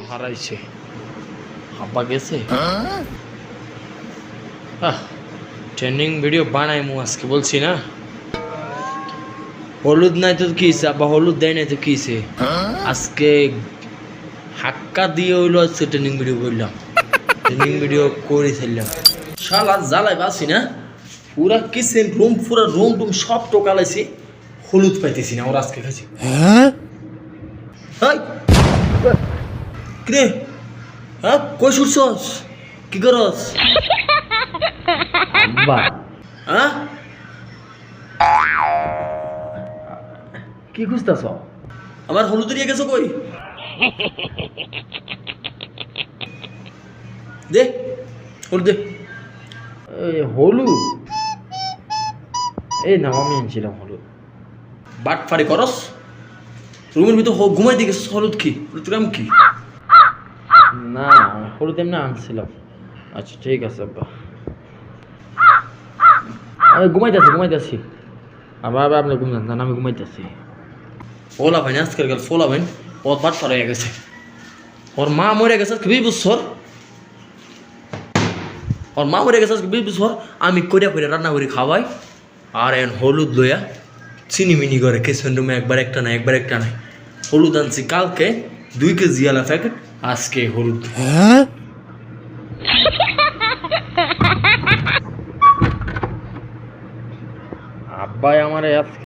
হারাইছে, আব্বা গেছে। ট্রেন্ডিং ভিডিও বানাই মু আজকে, বলছি না। হলুদ নাই তো কিছে আব্বা, হলুদ দেয় নাই তো কিছে। আজকে হাক্কা দিয়ে হইলো আজকে ট্রেন্ডিং ভিডিও করলাম, ট্রেন্ডিং ভিডিও করে ফেললাম। শালা জ্বালাই বাসি না, পুরা কিচেন রুম পুরা রুম টুম সব টোকালাইছি, হলুদ পাইতেছি না। ওরা আজকে খাইছি। হ্যাঁ কিরে, হ্যাঁ কই শুটছস, কি করস আব্বা? হ্যাঁ কি খুঁজতেছ? আমার হলুদ নিয়ে গেছো কই? দে হলুদ দে। হলুদ এই না, আমি আনছিলাম হলুদ। বাট ফারি করস, রুমের ভিতর ঘুমাই দিয়ে গেছিস, হলুদ কি তোর কি? না হলুদ এমনি আনছিলাম। আচ্ছা ঠিক আছে আব্বা, আমি ঘুমাইতেছি। আবার আপনি ঘুমান না, আমি ঘুমাইতেছি। ফোলা ভাই আজকের গেল, ফোলা ভাই পথ বাট ফার হয়ে গেছে। ওর মা মরে গেছে 20 বছর, ওর মা মরে গেছে 20 বছর। আমি করিয়া রান্না করে খাওয়াই, আর এখন হলুদ লইয়া চিনিমিনি করে কিচেন রুমে একবার একটা নাই, একবার একটা নাই। হলুদ আনছি কালকে 2 কেজি আলা প্যাকেট, আজকে হলুদ। হ্যাঁ আব্বাই আমার